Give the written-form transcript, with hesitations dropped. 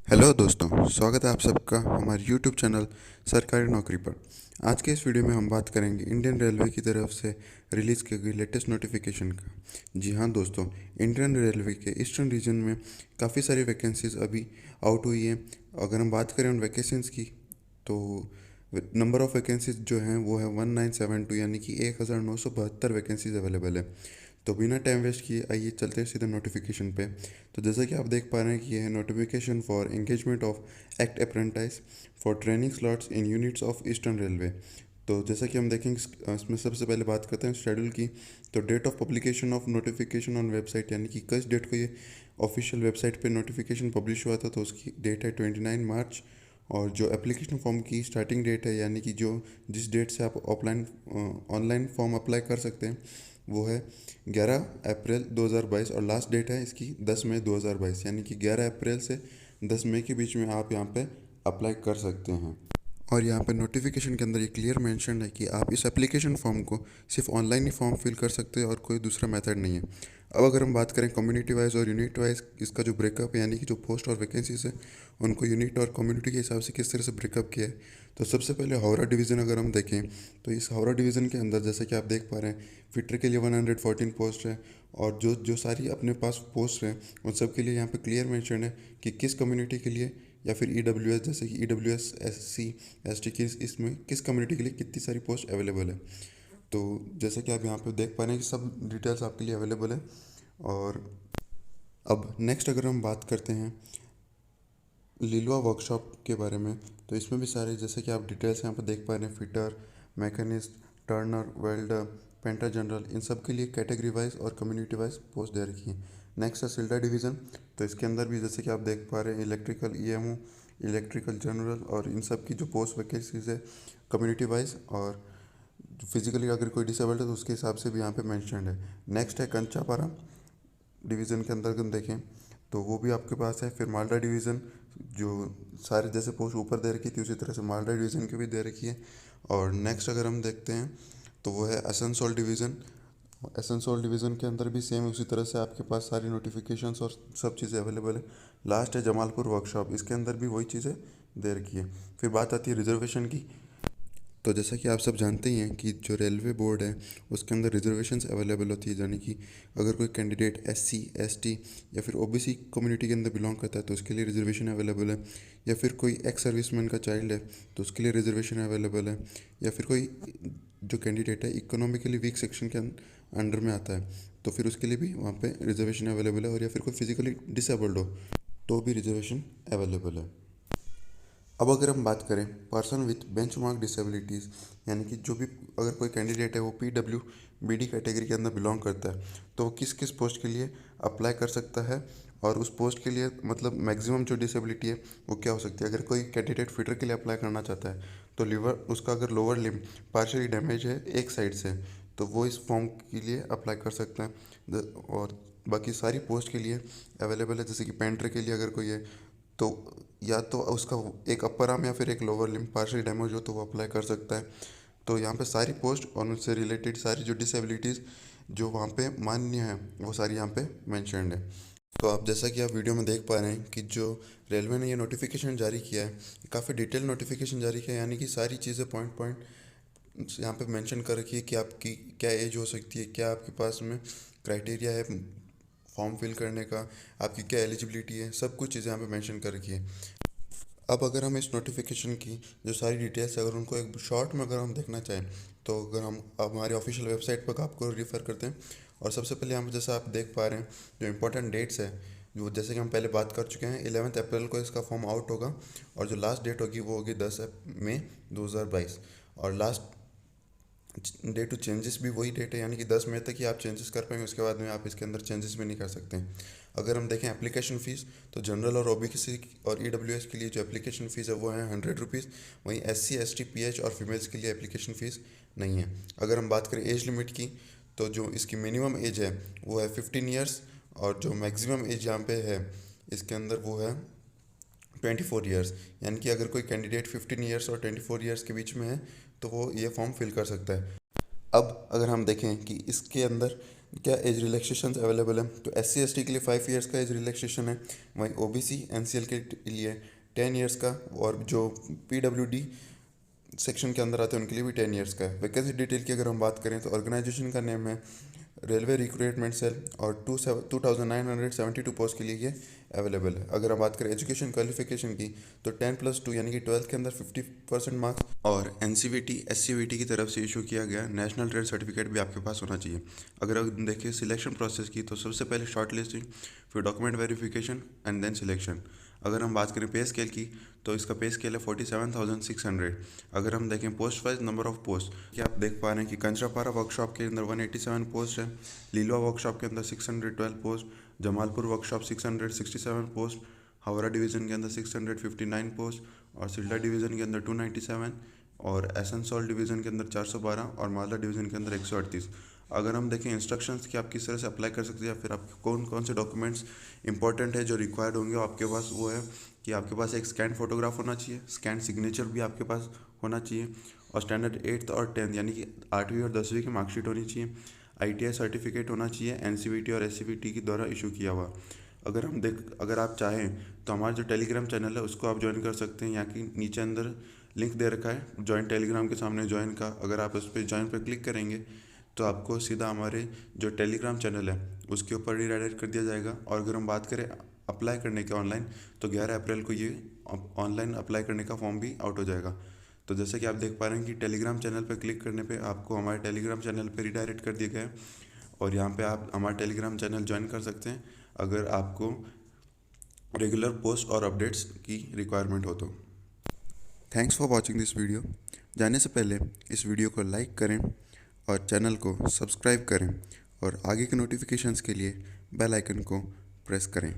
Hello दोस्तों, स्वागत है आप सबका हमारे यूट्यूब चैनल सरकारी नौकरी पर। आज के इस वीडियो में हम बात करेंगे इंडियन रेलवे की तरफ से रिलीज़ की गई लेटेस्ट नोटिफिकेशन का। जी हाँ दोस्तों, इंडियन रेलवे के ईस्टर्न रीजन में काफ़ी सारी वैकेंसीज अभी आउट हुई है। अगर हम बात करें उन वैकेंसीज की तो नंबर ऑफ़ वैकेंसीज जो हैं वो है 1972, यानी कि 1972 वैकेंसीज अवेलेबल है। तो बिना टाइम वेस्ट किए आइए चलते हैं सीधे नोटिफिकेशन पे। तो जैसा कि आप देख पा रहे हैं कि यह है notification for engagement of act apprentice for training slots in units of eastern railway. तो जैसा कि हम देखेंगे इसमें सबसे पहले बात करते हैं शेड्यूल की। तो date of publication of notification on website, यानी कि किस डेट को ये ऑफिशियल वेबसाइट पे नोटिफिकेशन पब्लिश हुआ था, तो उसकी डेट है 29 मार्च। और जो एप्लीकेशन फॉर्म की स्टार्टिंग डेट है, यानी कि जो जिस डेट से आप ऑफलाइन ऑनलाइन फॉर्म अप्लाई कर सकते हैं, वो है 11 अप्रैल 2022। और लास्ट डेट है इसकी 10 मई 2022, यानी कि 11 अप्रैल से 10 मई के बीच में आप यहाँ पे अप्लाई कर सकते हैं। और यहाँ पे नोटिफिकेशन के अंदर ये क्लियर मेंशन है कि आप इस एप्लीकेशन फॉर्म को सिर्फ ऑनलाइन ही फॉर्म फिल कर सकते हैं और कोई दूसरा मेथड नहीं है। अब अगर हम बात करें कम्युनिटी वाइज और यूनिट वाइज इसका जो ब्रेकअप है, यानी कि जो पोस्ट और वैकेंसीज है उनको यूनिट और कम्युनिटी के हिसाब से किस तरह से ब्रेकअप किया है, तो सबसे पहले हावड़ा डिवीज़न अगर हम देखें तो इस हावड़ा डिवीज़न के अंदर जैसे कि आप देख पा रहे हैं फिटर के लिए 114 पोस्ट है। और जो जो सारी अपने पास पोस्ट हैं उन सब के लिए यहाँ पे क्लियर मेंशन है कि किस कम्युनिटी के लिए, या फिर ईडब्ल्यूएस, जैसे कि ईडब्ल्यूएस एससी एसटी की इसमें किस कम्युनिटी के लिए कितनी सारी पोस्ट अवेलेबल है। तो जैसे कि आप यहाँ पे देख पा रहे हैं कि सब डिटेल्स आपके लिए अवेलेबल है। और अब नेक्स्ट अगर हम बात करते हैं लीलवा वर्कशॉप के बारे में, तो इसमें भी सारे जैसे कि आप डिटेल्स यहाँ पर देख पा रहे हैं fitter, machinist, turner, welder, painter general, इन सब के लिए कैटेगरी वाइज और कम्युनिटी वाइज पोस्ट दे रखी है। नेक्स्ट है सिल्डा डिवीज़न। तो इसके अंदर भी जैसे कि आप देख पा रहे हैं इलेक्ट्रिकल ईएमओ, इलेक्ट्रिकल जनरल, और इन सब की जो पोस्ट वैकेंसीज है कम्युनिटी वाइज और फिजिकली अगर कोई डिसेबल्ड है तो उसके हिसाब से भी यहाँ पे मेंशन्ड है। नेक्स्ट है कंचापारा डिवीज़न के अंदर हम देखें तो वो भी आपके पास है। फिर मालदा डिवीज़न, जो सारे जैसे पोस्ट ऊपर दे रखी थी उसी तरह से मालदा डिवीज़न की भी दे रखी है। और नेक्स्ट अगर हम देखते हैं तो वो है असनसोल डिवीज़न। असनसोल डिवीज़न के अंदर भी सेम उसी तरह से आपके पास सारी नोटिफिकेशंस और सब चीज़ें अवेलेबल है। लास्ट है जमालपुर वर्कशॉप, इसके अंदर भी वही चीज़ें दे रखी है। फिर बात आती है रिजर्वेशन की। तो जैसा कि आप सब जानते ही हैं कि जो रेलवे बोर्ड है उसके अंदर रिजर्वेशंस अवेलेबल होती है, यानी कि अगर कोई कैंडिडेट एससी एसटी या फिर ओबीसी कम्युनिटी के अंदर बिलोंग करता है तो उसके लिए रिजर्वेशन अवेलेबल है। या फिर कोई एक्स सर्विसमैन का चाइल्ड है तो उसके लिए रिजर्वेशन अवेलेबल है। या फिर कोई जो कैंडिडेट है इकोनॉमिकली वीक सेक्शन के अंडर में आता है तो फिर उसके लिए भी वहाँ पे रिजर्वेशन अवेलेबल है। और या फिर कोई फिजिकली डिसेबल्ड हो तो भी रिजर्वेशन अवेलेबल है। अब अगर हम बात करें पर्सन विथ बेंचमार्क डिसेबिलिटीज़, यानी कि जो भी अगर कोई कैंडिडेट है वो PWBD कैटेगरी के अंदर बिलोंग करता है तो वो किस किस पोस्ट के लिए अप्लाई कर सकता है, और उस पोस्ट के लिए मतलब मैक्सिमम जो डिसेबिलिटी है वो क्या हो सकती है। अगर कोई कैंडिडेट फिटर के लिए अप्लाई करना चाहता है तो लीवर उसका अगर लोअर लिम्ब पार्शियली डैमेज है एक साइड से तो वो इस फॉर्म के लिए अप्लाई कर सकता है। और बाकी सारी पोस्ट के लिए अवेलेबल है, जैसे कि पेंटर के लिए अगर कोई है तो या तो उसका एक अपर आर्म या फिर एक लोअर लिम्ब पार्शियल डैमेज हो तो वो अप्लाई कर सकता है। तो यहाँ पे सारी पोस्ट और उनसे रिलेटेड सारी जो डिसेबिलिटीज़ जो वहाँ पे मान्य है वो सारी यहाँ पे मेंशन्ड है। तो आप जैसा कि आप वीडियो में देख पा रहे हैं कि जो रेलवे ने ये नोटिफिकेशन जारी किया है काफ़ी डिटेल नोटिफिकेशन जारी किया है, यानी कि सारी चीज़ें पॉइंट पॉइंट यहाँ पे मेंशन कर रखी है कि आपकी क्या एज हो सकती है, क्या आपके पास में क्राइटेरिया है फॉर्म फिल करने का, आपकी क्या एलिजिबिलिटी है, सब कुछ चीज़ें यहाँ पे मेंशन कर रखी है। अब अगर हम इस नोटिफिकेशन की जो सारी डिटेल्स है अगर उनको एक शॉर्ट में अगर हम देखना चाहें तो अगर हम अब हमारी ऑफिशियल वेबसाइट पर आपको रिफ़र करते हैं। और सबसे पहले यहाँ पर जैसा आप देख पा रहे हैं जो इंपॉर्टेंट डेट्स है, जो जैसे कि हम पहले बात कर चुके हैं 11 अप्रैल को इसका फॉर्म आउट होगा। और जो लास्ट डेट होगी वो होगी 10 मई 2022। और लास्ट डेट टू चेंजेस भी वही डेट है, यानी कि 10 मई तक ही आप चेंजेस कर पाएंगे, उसके बाद में आप इसके अंदर चेंजेस भी नहीं कर सकते हैं। अगर हम देखें एप्लीकेशन फ़ीस तो जनरल और ओबीसी और ईडब्ल्यूएस के लिए जो एप्लीकेशन फ़ीस है वो है 100 रुपीज़। वहीं एससी एसटी पीएच और फीमेल्स के लिए एप्लीकेशन फ़ीस नहीं है। अगर हम बात करें एज लिमिट की तो जो इसकी मिनिमम एज है वो है 15 ईयर्स, और जो मैक्सिमम एज यहाँ पे है इसके अंदर वो है 24 ईयर्स। यानी कि अगर कोई कैंडिडेट 15 ईयर्स और 24 ईयर्स के बीच में है तो वो ये फॉर्म फिल कर सकता है। अब अगर हम देखें कि इसके अंदर क्या एज रिलैक्सेशन अवेलेबल है। तो SC ST के लिए 5 इयर्स का एज रिलैक्सेशन है, वहीं OBC NCL के लिए 10 इयर्स का, और जो PWD सेक्शन के अंदर आते हैं उनके लिए भी 10 इयर्स का है। वैकेंसी डिटेल की अगर हम बात करें तो ऑर्गेनाइजेशन का नेम है रेलवे रिक्रूटमेंट सेल, और 2972 पोस्ट के लिए ये अवेलेबल है। अगर हम बात करें एजुकेशन क्वालिफिकेशन की तो 10+2 यानी कि 12th के अंदर 50% मार्क्स, और NCVT SCVT की तरफ से इशू किया गया नेशनल ट्रेड सर्टिफिकेट भी आपके पास होना चाहिए। अगर हम देखें सिलेक्शन प्रोसेस की तो सबसे पहले शॉर्ट लिस्टिंग, फिर document verification and then selection. अगर हम बात करें पे स्केल की तो इसका पे स्केल है 47,600। अगर हम देखें post wise number of post कि आप देख पा रहे हैं कि कंचरापारा वर्कशॉप के अंदर 187 पोस्ट है, लीलवा वर्कशॉप के अंदर 612 post, Jamalpur workshop 667 post, Howrah division के अंदर 659 पोस्ट, और सिल्डा डिवीज़न के अंदर 297, और एसनसोल डिवीज़न के अंदर 412, और मालदा डिवीज़न के अंदर 138। अगर हम देखें इंस्ट्रक्शंस कि आप किस तरह से अप्लाई कर सकते हैं या फिर आपके कौन कौन से डॉक्यूमेंट्स इंपॉर्टेंट है जो रिक्वायर्ड होंगे आपके पास, वो है कि आपके पास एक स्कैन फोटोग्राफ होना चाहिए, स्कैन सिग्नेचर भी आपके पास होना चाहिए, और स्टैंडर्ड 8th और 10th यानी कि 8वीं और 10वीं की मार्कशीट होनी चाहिए, ITI सर्टिफिकेट होना चाहिए NCVT और SCVT के द्वारा इशू किया हुआ। अगर आप चाहें तो हमारा जो टेलीग्राम चैनल है उसको आप ज्वाइन कर सकते हैं। यहाँ की नीचे अंदर लिंक दे रखा है ज्वाइन टेलीग्राम के सामने ज्वाइन का, अगर आप उस पर ज्वाइन पर क्लिक करेंगे तो आपको सीधा हमारे जो टेलीग्राम चैनल है उसके ऊपर रिडायरेक्ट कर दिया जाएगा। और अगर हम बात करें अप्लाई करने के ऑनलाइन तो 11 अप्रैल को ये ऑनलाइन अप्लाई करने का फॉर्म भी आउट हो जाएगा। तो जैसे कि आप देख पा रहे हैं कि टेलीग्राम चैनल पर क्लिक करने पे आपको हमारे टेलीग्राम चैनल पर रिडायरेक्ट कर दिया गया है, और यहाँ पे आप हमारा टेलीग्राम चैनल ज्वाइन कर सकते हैं अगर आपको रेगुलर पोस्ट और अपडेट्स की रिक्वायरमेंट हो तो। Thanks for watching this video. जाने से पहले इस वीडियो को लाइक करें और चैनल को सब्सक्राइब करें, और आगे के नोटिफिकेशंस के लिए बेल आइकन को प्रेस करें।